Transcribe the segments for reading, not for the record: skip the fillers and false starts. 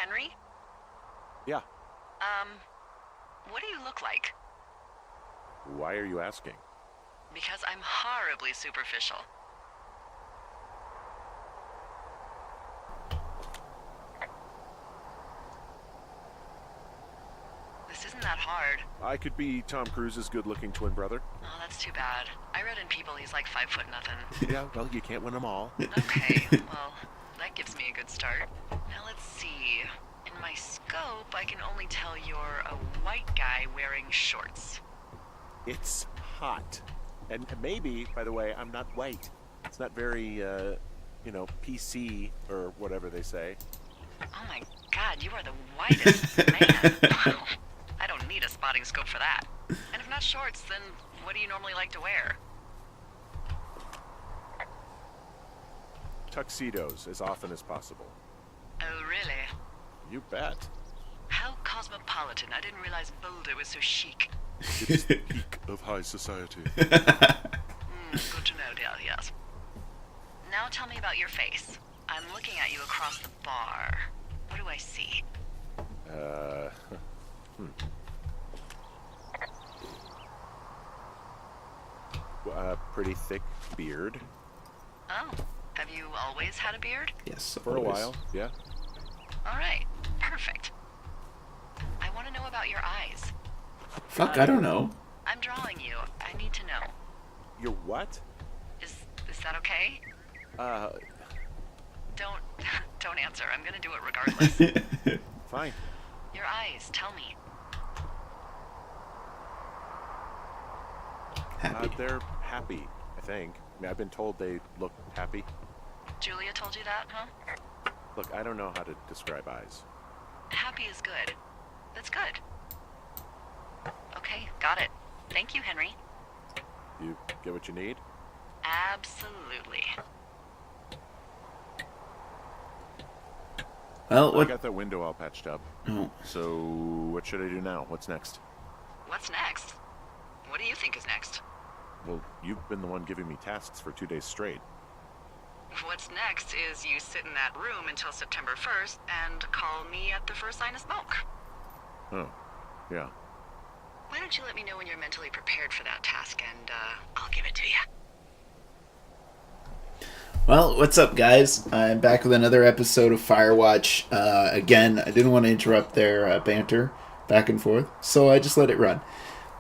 Henry? Yeah. What do you look like? Why are you asking? Because I'm horribly superficial. This isn't that hard. I could be Tom Cruise's good-looking twin brother. Oh, that's too bad. I read in People he's like 5'0". Yeah, well, you can't win them all. Okay, well, that gives me a good start. Now let's see. In my scope, I can only tell you're a white guy wearing shorts. It's hot. And maybe, by the way, I'm not white. It's not very, PC or whatever they say. Oh my god, you are the whitest man. Wow. I don't need a spotting scope for that. And if not shorts, then what do you normally like to wear? Tuxedos as often as possible. Oh, really? You bet. How cosmopolitan. I didn't realize Boulder was so chic. It is the peak of high society. Good to know, dear, yes. Now tell me about your face. I'm looking at you across the bar. What do I see? Pretty thick beard. Oh, have you always had a beard? Yes, For a while, yeah. All right, perfect. I want to know about your eyes. Fuck, I don't know. I'm drawing you. I need to know. Your what? Is that okay? Don't don't answer. I'm gonna do it regardless. Fine. Your eyes. Tell me. Happy. They're happy, I think. I mean, I've been told they look happy. Julia told you that, huh? Look, I don't know how to describe eyes. Happy is good. That's good. Okay, got it. Thank you, Henry. You get what you need? Absolutely. Well, I what? got that window all patched up. Oh, So, what should I do now? What's next? What's next? What do you think is next? Well, you've been the one giving me tasks for 2 days straight. What's next is you sit in that room until September 1st and call me at the first sign of smoke. Oh, yeah. Why don't you let me know when you're mentally prepared for that task and I'll give it to you. well, what's up, guys? I'm back with another episode of Firewatch. Again, I didn't want to interrupt their banter back and forth, so I just let it run.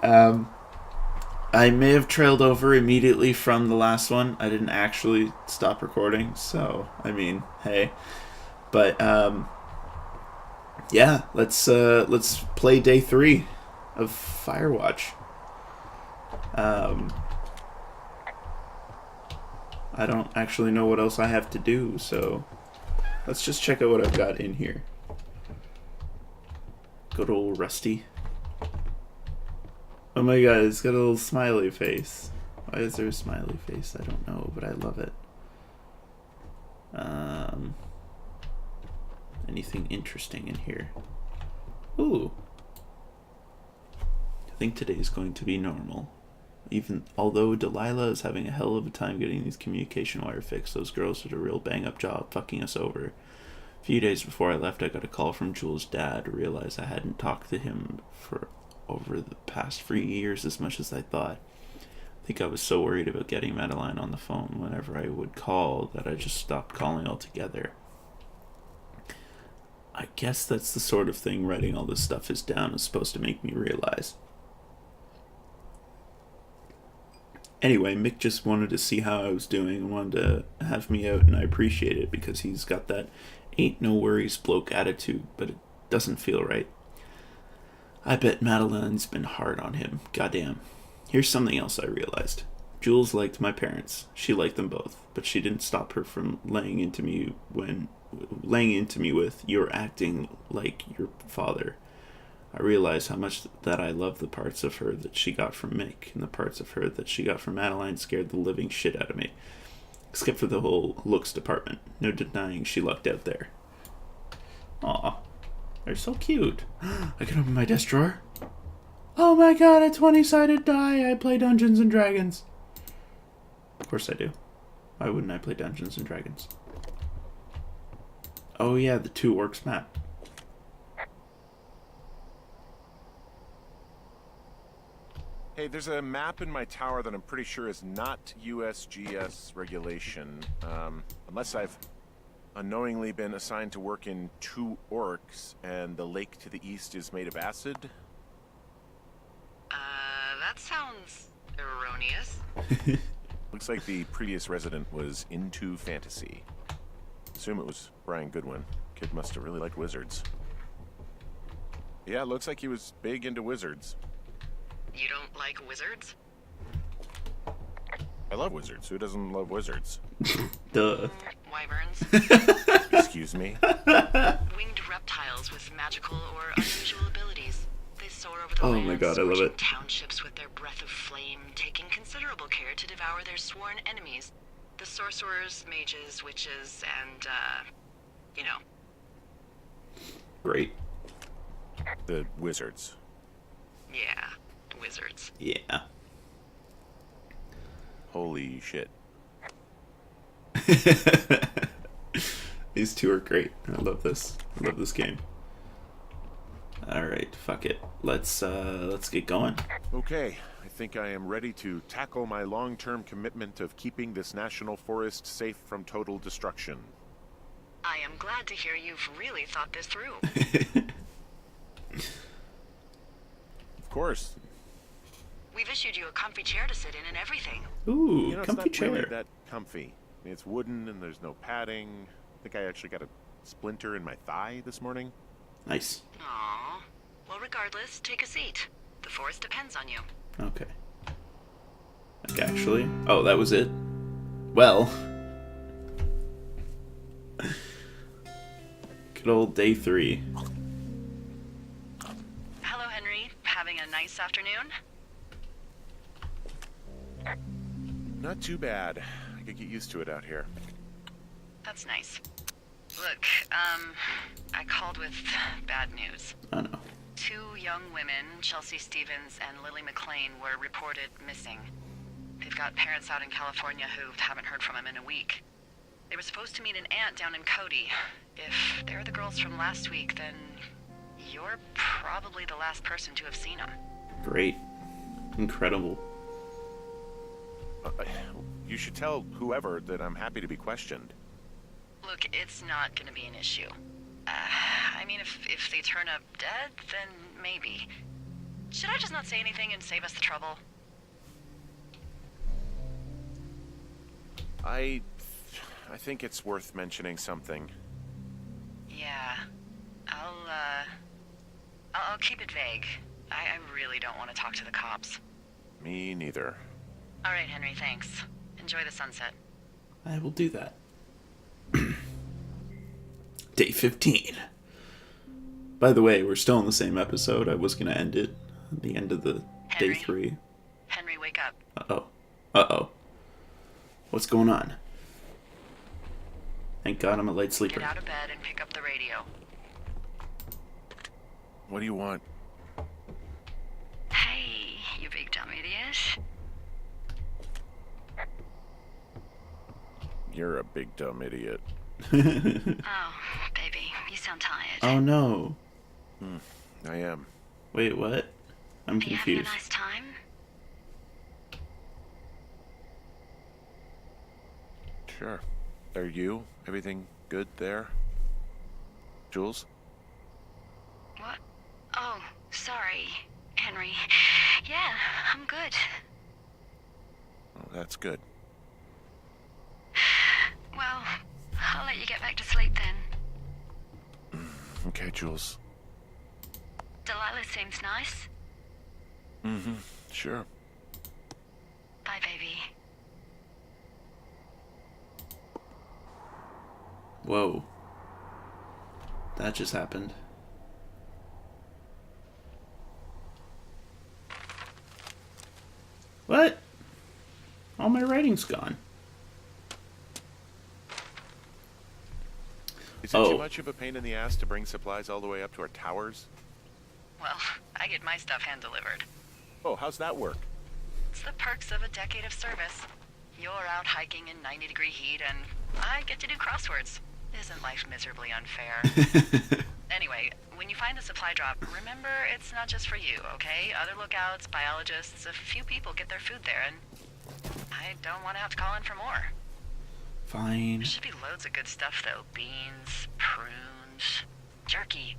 I may have trailed over immediately from the last one. I didn't actually stop recording, so I mean, hey. But yeah, let's play day 3 of Firewatch. I don't actually know what else I have to do, so let's just check out what I've got in here. Good old Rusty. Oh my god, it's got a little smiley face. Why is there a smiley face? I don't know, but I love it. Anything interesting in here? Ooh. I think today's going to be normal. Even although Delilah is having a hell of a time getting these communication wire fixed, those girls did a real bang-up job fucking us over. A few days before I left, I got a call from Jules' dad to realize I hadn't talked to him for over the past 3 years as much as I thought. I think I was so worried about getting Madeline on the phone whenever I would call that I just stopped calling altogether. I guess that's the sort of thing writing all this stuff is down is supposed to make me realize. Anyway, Mick just wanted to see how I was doing and wanted to have me out, and I appreciate it because he's got that ain't no worries bloke attitude, but it doesn't feel right. I bet Madeline's been hard on him. Goddamn. Here's something else I realized. Jules liked my parents. She liked them both, but she didn't stop her from laying into me with, "You're acting like your father." I realized how much that I love the parts of her that she got from Mick, and the parts of her that she got from Madeline scared the living shit out of me. Except for the whole looks department. No denying she lucked out there. Aw, they're so cute. I can open my desk drawer. Oh my god, a 20-sided die! I play Dungeons and Dragons. Of course I do. Why wouldn't I play Dungeons and Dragons? Oh yeah, the 2 orcs map. Hey, there's a map in my tower that I'm pretty sure is not USGS regulation. Unless I've unknowingly been assigned to work in 2 orcs and the lake to the east is made of acid. That sounds erroneous. Looks like the previous resident was into fantasy. Assume it was Brian Goodwin. Kid must have really liked wizards. Yeah, looks like he was big into wizards. You don't like wizards? I love wizards. Who doesn't love wizards? Duh. Wyverns. Excuse me? Winged reptiles with magical or unusual abilities. They soar over the Oh land, my god, I love scorching it. townships with their breath of flame, taking considerable care to devour their sworn enemies. The sorcerers, mages, witches, and, you know. Great. The wizards. Yeah, wizards. Yeah. Holy shit. These two are great. I love this. I love this game. Alright, fuck it. Let's get going. Okay, I think I am ready to tackle my long-term commitment of keeping this national forest safe from total destruction. I am glad to hear you've really thought this through. Of course. We've issued you a comfy chair to sit in and everything. Ooh, You know, comfy it's not really chair. that comfy. I mean, it's wooden and there's no padding. I think I actually got a splinter in my thigh this morning. Nice. Aww. Well, regardless, take a seat. The forest depends on you. Okay. Like, actually? Oh, that was it? Well. Good old day 3. Hello, Henry. Having a nice afternoon? Not too bad. I could get used to it out here. That's nice. Look, I called with bad news. Oh no. 2 young women, Chelsea Stevens and Lily McLean, were reported missing. They've got parents out in California who haven't heard from them in a week. They were supposed to meet an aunt down in Cody. If they're the girls from last week, then you're probably the last person to have seen them. Great. Incredible. You should tell whoever that I'm happy to be questioned. Look, it's not gonna be an issue. I mean, if they turn up dead, then maybe. Should I just not say anything and save us the trouble? I think it's worth mentioning something. Yeah. I'll keep it vague. I really don't want to talk to the cops. Me neither. All right, Henry, thanks. Enjoy the sunset. I will do that. Day 15. By the way, we're still in the same episode. I was going to end it at the end of the day Henry? 3. Henry, wake up. Uh-oh. Uh-oh. What's going on? Thank God I'm a light sleeper. Get out of bed and pick up the radio. What do you want? Hey, you big dumb idiot. You're a big dumb idiot. Oh, baby, you sound tired. Oh no. I am. Wait, what? I'm Are you having a confused. nice time? Sure. Are you? Everything good there? Jules? What? Oh, sorry, Henry. Yeah, I'm good. Oh, that's good. Well, I'll let you get back to sleep then. Okay, Jules. Delilah seems nice. Mm-hmm. Sure. Bye, baby. Whoa. That just happened. What? All my writing's gone. Is it Oh. too much of a pain in the ass to bring supplies all the way up to our towers? Well, I get my stuff hand-delivered. Oh, how's that work? It's the perks of a decade of service. You're out hiking in 90-degree heat, and I get to do crosswords. Isn't life miserably unfair? Anyway, when you find the supply drop, remember it's not just for you, okay? Other lookouts, biologists, a few people get their food there, and I don't want to have to call in for more. Fine. There should be loads of good stuff, though. Beans, prunes, jerky.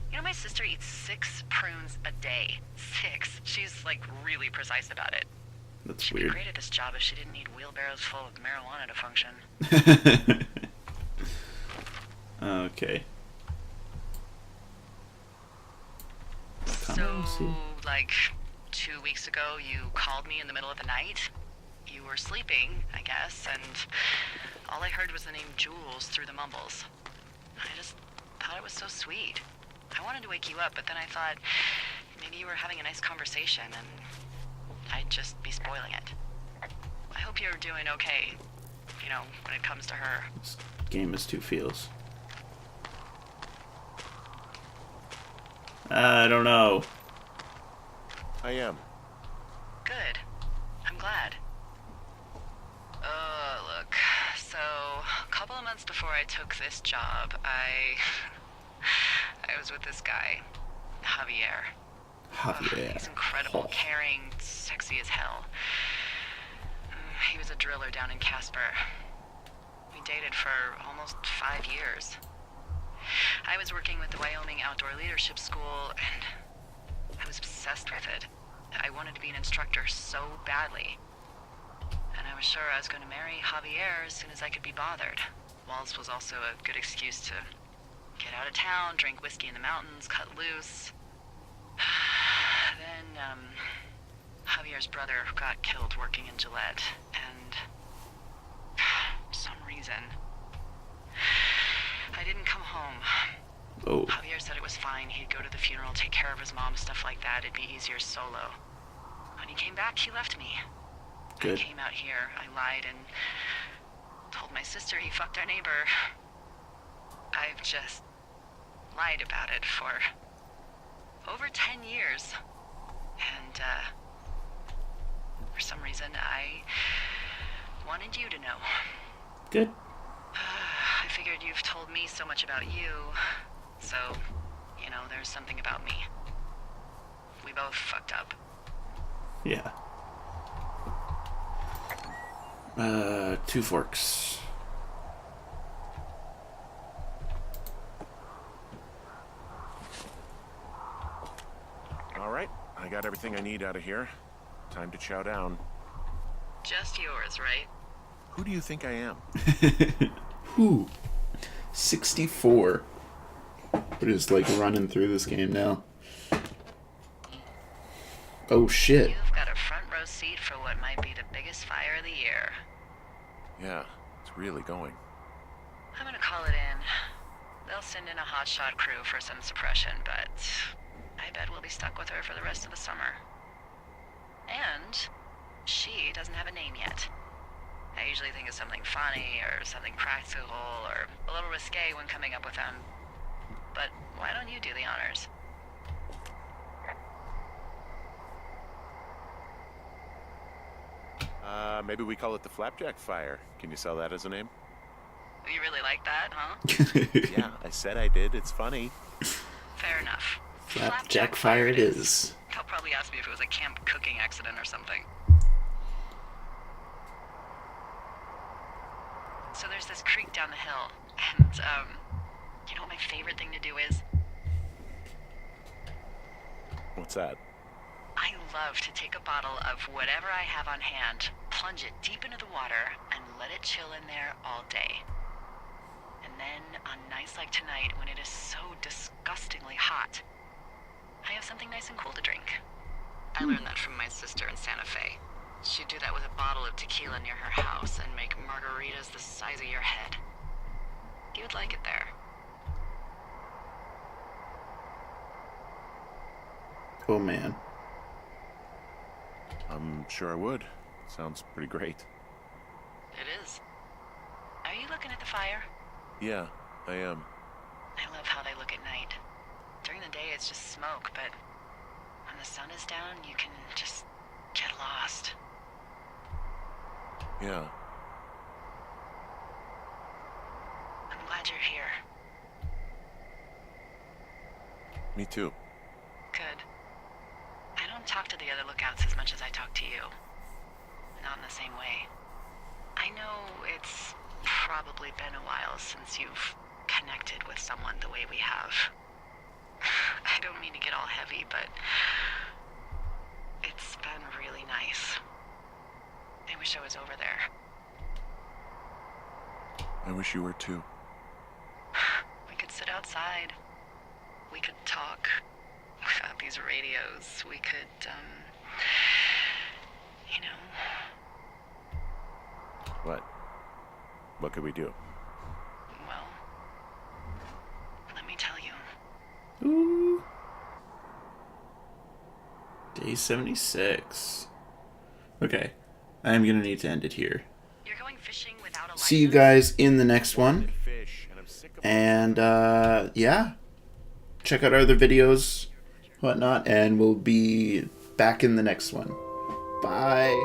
You know, my sister eats 6 prunes a day. 6. She's, like, really precise about it. That's She'd weird. be great at this job if she didn't need wheelbarrows full of marijuana to function. Okay. So, see. like, 2 weeks ago, you called me in the middle of the night. You were sleeping, I guess, and all I heard was the name Jules through the mumbles. I just thought it was so sweet. I wanted to wake you up, but then I thought maybe you were having a nice conversation, and I'd just be spoiling it. I hope you're doing okay, you know, when it comes to her. This game is 2 feels. I don't know. I am. Good. I'm glad. Look, so a couple of months before I took this job, I was with this guy, Javier. Javier. He's incredible, Oh. caring, sexy as hell. He was a driller down in Casper. We dated for almost 5 years. I was working with the Wyoming Outdoor Leadership School, and I was obsessed with it. I wanted to be an instructor so badly. And I was sure I was going to marry Javier as soon as I could be bothered. Walls was also a good excuse to get out of town, drink whiskey in the mountains, cut loose. Then, Javier's brother got killed working in Gillette, and for some reason, I didn't come home. Oh. Javier said it was fine. He'd go to the funeral, take care of his mom, stuff like that. It'd be easier solo. When he came back, he left me. Good. I came out here, I lied, and told my sister he fucked our neighbor. I've just lied about it for over 10 years. And, for some reason, I wanted you to know. Good. I figured you've told me so much about you, so, you know, there's something about me. We both fucked up. Yeah. 2 forks. All right, I got everything I need out of here. Time to chow down. Just yours, right? Who do you think I am? Whew. 64. We're just like running through this game now. Oh shit. You've got a front row seat for what might be the biggest fire of the year. Yeah, it's really going. I'm gonna call it in. They'll send in a hotshot crew for some suppression, but I bet we'll be stuck with her for the rest of the summer. And she doesn't have a name yet. I usually think of something funny or something practical or a little risque when coming up with them. But why don't you do the honors? Maybe we call it the Flapjack Fire. Can you sell that as a name? You really like that, huh? Yeah, I said I did. It's funny. Fair enough. Flapjack fire it is. They'll probably ask me if it was a camp cooking accident or something. So there's this creek down the hill, and, you know what my favorite thing to do is? What's that? I love to take a bottle of whatever I have on hand, plunge it deep into the water, and let it chill in there all day. And then, on nights like tonight, when it is so disgustingly hot, I have something nice and cool to drink. I learned that from my sister in Santa Fe. She'd do that with a bottle of tequila near her house and make margaritas the size of your head. You would like it there. Oh man. I'm sure I would. Sounds pretty great. It is. Are you looking at the fire? Yeah, I am. I love how they look at night. During the day, it's just smoke, but when the sun is down, you can just get lost. Yeah. Me too. Good. I don't talk to the other lookouts as much as I talk to you. Not in the same way. I know it's probably been a while since you've connected with someone the way we have. I don't mean to get all heavy, but it's been really nice. I wish I was over there. I wish you were too. We could sit outside. We could talk without these radios. We could, you know... What? What could we do? Well, let me tell you. Ooh. Day 76. Okay. I am going to need to end it here. You're going fishing without a license? See you guys in the next one. Fish, and I'm sick of And, yeah. Check out our other videos, whatnot, and we'll be back in the next one. Bye.